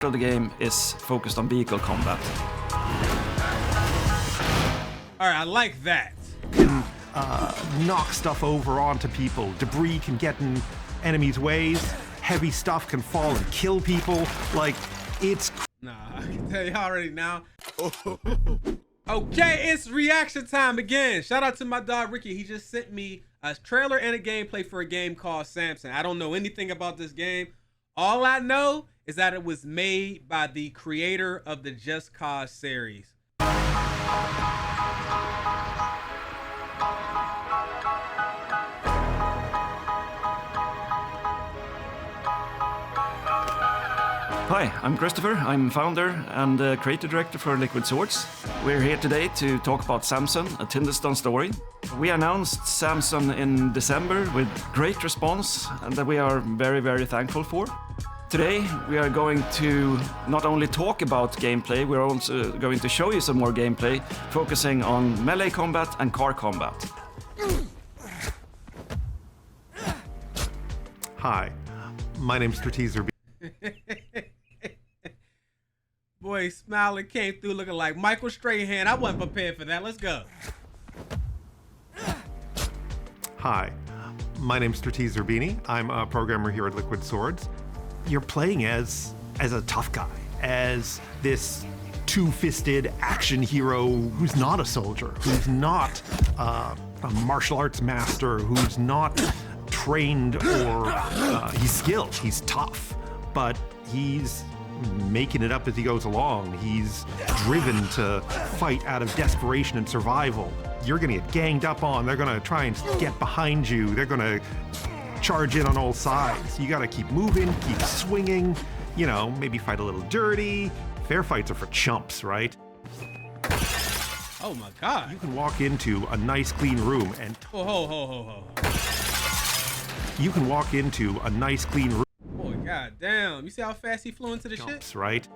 of the game is focused on vehicle combat. All right, I like that. Can knock stuff over onto people. Debris can get in enemies' ways. Heavy stuff can fall and kill people. Like, it's... Nah, I can tell you already now. Okay, it's reaction time again. Shout out to my dog Ricky. He just sent me a trailer and a gameplay for a game called Samson. I don't know anything about this game. All I know is that it was made by the creator of the Just Cause series. Hi, I'm Christopher. I'm founder and creative director for Liquid Swords. We're here today to talk about Samson, a Tinderston story. We announced Samson in December with great response and that we are very, very thankful for. Today we are going to not only talk about gameplay, we're also going to show you some more gameplay focusing on melee combat and car combat. Hi, my name's Stratezer. Boy, smiling came through looking like Michael Strahan. I wasn't prepared for that. Let's go. Hi, my name's Stratezer Beanie. I'm a programmer here at Liquid Swords. You're playing as a tough guy, as this two-fisted action hero who's not a soldier, who's not a martial arts master, who's not trained or he's skilled, he's tough, but he's making it up as he goes along. He's driven to fight out of desperation and survival. You're gonna get ganged up on, they're gonna try and get behind you, they're gonna charge in on all sides. You gotta keep moving, keep swinging, you know, maybe fight a little dirty. Fair fights are for chumps, right? Oh my God. You can walk into a nice clean room and... Ho. You can walk into a nice clean room. Boy, God damn. You see how fast he flew into the shit? Right?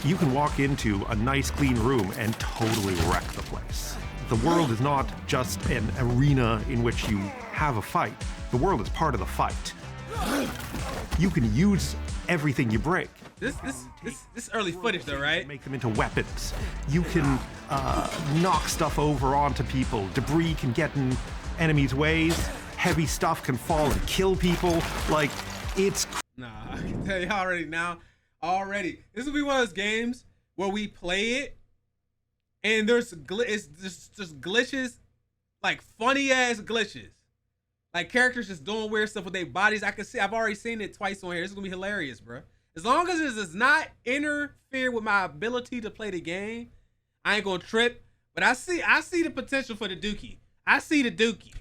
You can walk into a nice clean room and totally wreck the place. The world is not just an arena in which you have a fight. The world is part of the fight. You can use everything you break. This early footage though, right? Make them into weapons. You can knock stuff over onto people. Debris can get in enemies' ways. Heavy stuff can fall and kill people. Like, it's... Nah, I can tell you already now. Already. This will be one of those games where we play it and there's just glitches, like funny ass glitches. Like characters just doing weird stuff with their bodies. I can see, I've already seen it twice on here. This is gonna be hilarious, bro. As long as it does not interfere with my ability to play the game, I ain't gonna trip. But I see the potential for the dookie. I see the dookie.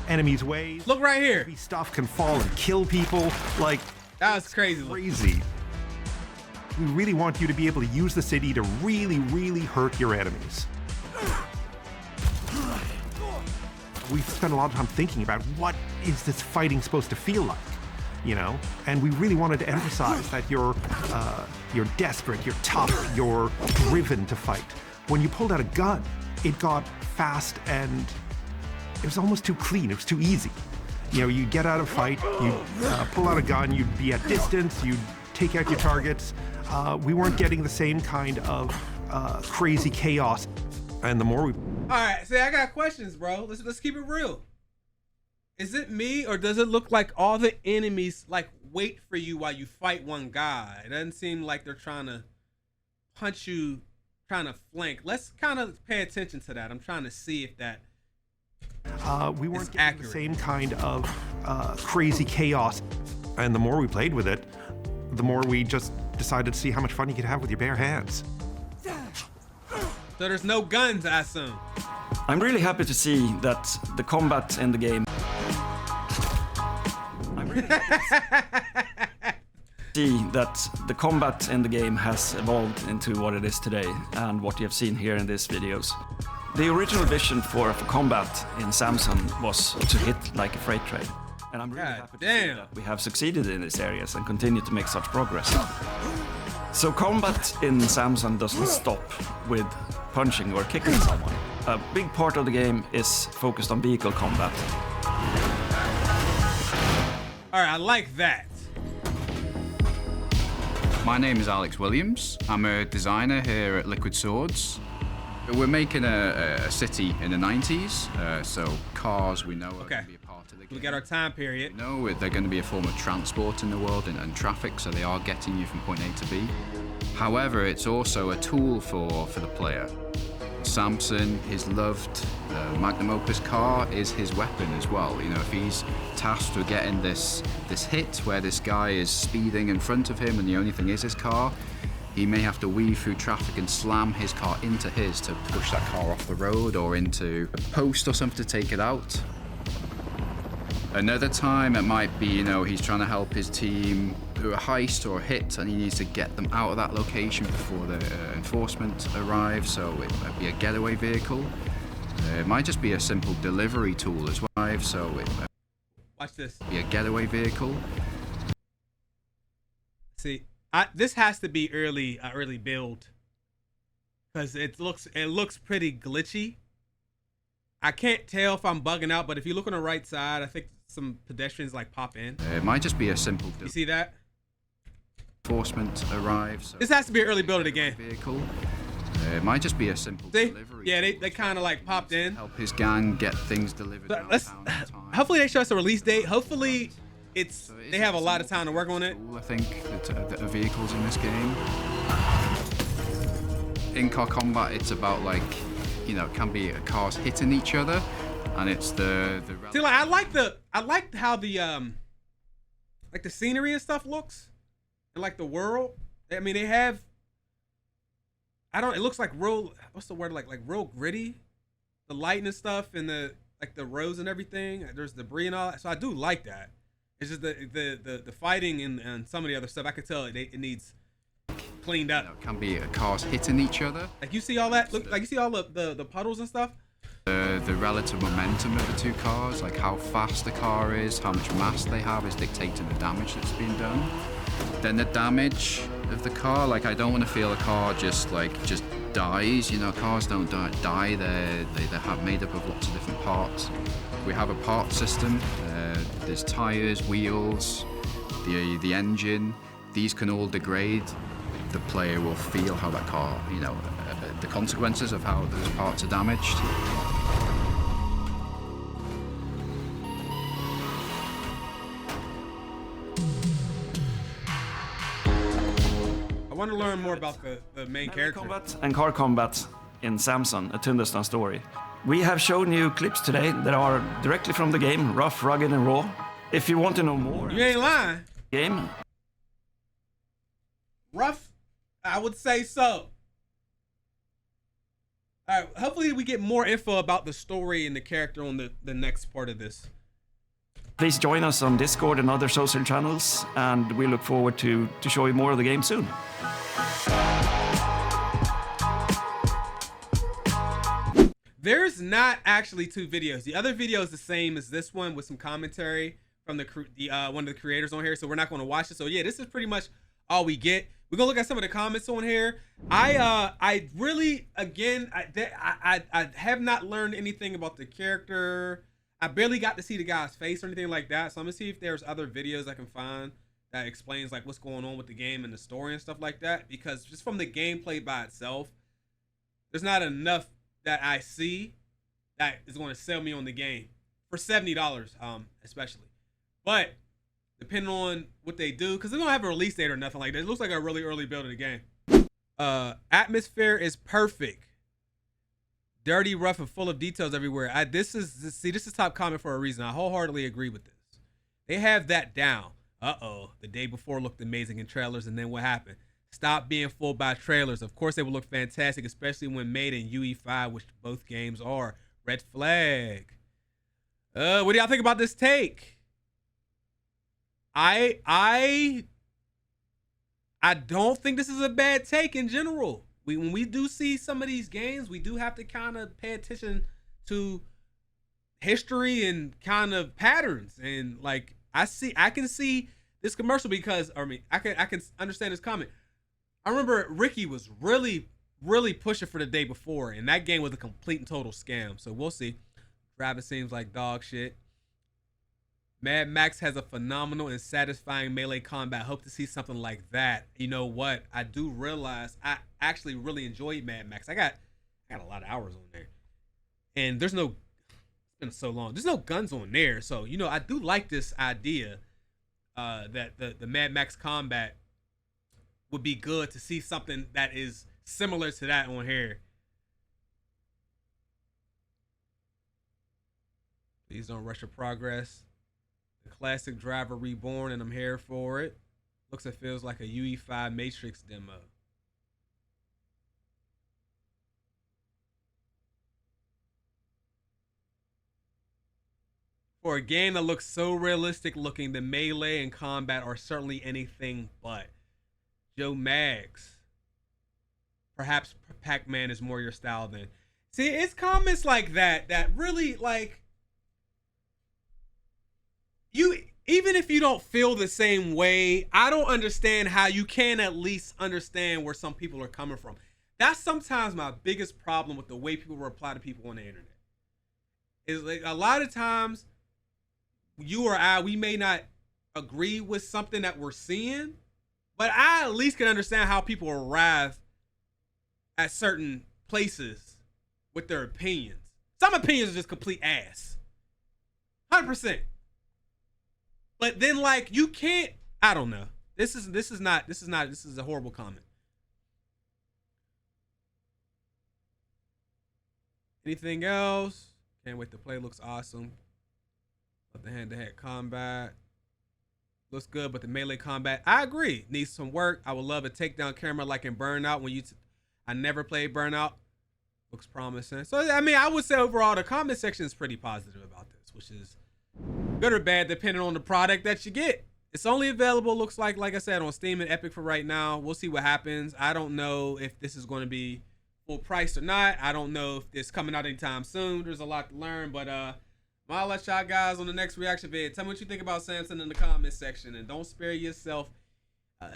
Enemies' ways. Look right here. Heavy stuff can fall and kill people. Like, that was crazy. Crazy. We really want you to be able to use the city to really, really hurt your enemies. We've spent a lot of time thinking about what is this fighting supposed to feel like, you know? And we really wanted to emphasize that you're desperate, you're tough, you're driven to fight. When you pulled out a gun, it got fast and it was almost too clean, it was too easy. You know, you'd get out of a fight, you'd pull out a gun, you'd be at distance, you'd take out your targets. We weren't getting the same kind of crazy chaos. And the more we... All right, see, I got questions, bro. Let's keep it real. Is it me, or does it look like all the enemies like wait for you while you fight one guy? It doesn't seem like they're trying to punch you, trying to flank. Let's kind of pay attention to that. I'm trying to see if that we weren't getting accurate. The same kind of crazy chaos. And the more we played with it, the more we just decided to see how much fun you could have with your bare hands. So there's no guns, I assume. I'm really happy to see that the combat in the game... has evolved into what it is today and what you have seen here in these videos. The original vision for combat in Samson was to hit like a freight train. And I'm really happy to see that we have succeeded in these areas and continue to make such progress. So combat in Samson doesn't stop with punching or kicking someone. A big part of the game is focused on vehicle combat. All right, I like that. My name is Alex Williams. I'm a designer here at Liquid Swords. We're making a city in the 90s, so cars we know are going to be a part of the game. We got our time period. We know they're going to be a form of transport in the world and traffic, so they are getting you from point A to B. However, it's also a tool for the player. Samson, his loved magnum opus car is his weapon as well. You know, if he's tasked with getting this hit where this guy is speeding in front of him and the only thing is his car, he may have to weave through traffic and slam his car into his to push that car off the road or into a post or something to take it out. Another time it might be, you know, he's trying to help his team through a heist or a hit and he needs to get them out of that location before the enforcement arrives, so it might be a getaway vehicle. It might just be a simple delivery tool as well, so it might Watch this. be a getaway vehicle. See, this has to be early build because it looks pretty glitchy. I can't tell if I'm bugging out, but if you look on the right side, I think some pedestrians like pop in. It might just be a simple You see that? enforcement arrives. So This has to be an early build of the game. vehicle. It might just be a simple See? delivery. Yeah, tool they kind of like popped in. help his gang get things delivered But let's downtown on time. hopefully they show us a release date. Hopefully it's So it is they have a like lot of time to work on it. tool, I think that are vehicles in this game. In car combat, it's about like, you know, it can be cars hitting each other, and it's the See, like I like how the like the scenery and stuff looks, and like the world. I mean, they have. It looks like real. What's the word? Like real gritty. The lighting and stuff, and the roads and everything. There's debris and all that. So I do like that. It's just the fighting and some of the other stuff. I could tell it needs cleaned up. you know, can be cars hitting each other. Like you see all that. Look, like you see all the puddles and stuff. The relative momentum of the two cars, like how fast the car is, how much mass they have, is dictating the damage that's being done. Then the damage of the car, like I don't want to feel a car just dies. You know, cars don't die. They're made up of lots of different parts. We have a part system. There's tires, wheels, the engine. These can all degrade. The player will feel how that car, you know, the consequences of how those parts are damaged. I want to learn more about the main character. Combat and car combat in Samson, a Thunderstorm story. We have shown you clips today that are directly from the game, rough, rugged, and raw. If you want to know more, You ain't lying. game, Rough, I would say so. All right, hopefully we get more info about the story and the character on the next part of this. please join us on Discord and other social channels, and we look forward to show you more of the game soon. There's not actually two videos. The other video is the same as this one with some commentary from the one of the creators on here, so we're not going to watch it. So yeah, this is pretty much all we get. We're gonna look at some of the comments on here. I really, again, I have not learned anything about the character. I barely got to see the guy's face or anything like that. So I'm gonna see if there's other videos I can find that explains like what's going on with the game and the story and stuff like that. Because just from the gameplay by itself, there's not enough that I see that is going to sell me on the game for $70, especially. But depending on what they do, because they don't have a release date or nothing like that. It looks like a really early build of the game. Atmosphere is perfect. Dirty, rough, and full of details everywhere. This is top comment for a reason. I wholeheartedly agree with this. They have that down. The day before looked amazing in trailers, and then what happened? Stop being fooled by trailers. Of course, they will look fantastic, especially when made in UE5, which both games are. Red flag. What do y'all think about this take? I don't think this is a bad take in general. When we do see some of these games, we do have to kind of pay attention to history and kind of patterns. And like I can see this commercial because I can understand this comment. I remember Ricky was really pushing for the day before, and that game was a complete and total scam. So we'll see. Rabbit seems like dog shit. Mad Max has a phenomenal and satisfying melee combat. Hope to see something like that. You know what? I do realize I actually really enjoyed Mad Max. I got a lot of hours on there. And it's been so long. There's no guns on there. So, I do like this idea that the Mad Max combat would be good to see something that is similar to that on here. Please don't rush your progress. The classic driver reborn, and I'm here for it. Looks and feels like a UE5 Matrix demo. For a game that looks so realistic looking, the melee and combat are certainly anything but. Joe Mags. Perhaps Pac-Man is more your style than. See, it's comments like that really, like, even if you don't feel the same way, I don't understand how you can at least understand where some people are coming from. That's sometimes my biggest problem with the way people reply to people on the internet. Is like a lot of times you or I, we may not agree with something that we're seeing, but I at least can understand how people arrive at certain places with their opinions. Some opinions are just complete ass. 100%. But then, like, you can't. I don't know. This is a horrible comment. Anything else? Can't wait to play. Looks awesome. Love the hand-to-hand combat. Looks good, but the melee combat, I agree, needs some work. I would love a takedown camera like in Burnout. I never played Burnout. Looks promising. So, I mean, I would say overall the comment section is pretty positive about this, which is good or bad depending on the product that you get. It's only available, looks like I said, on Steam and Epic for right now. We'll see what happens. I don't know if this is going to be full price or not. I don't know if it's coming out anytime soon. There's a lot to learn, but I'll let y'all guys on the next reaction vid. Tell me what you think about Samson in the comment section, and don't spare yourself.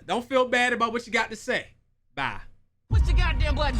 Don't feel bad about what you got to say. Bye. Push the goddamn button.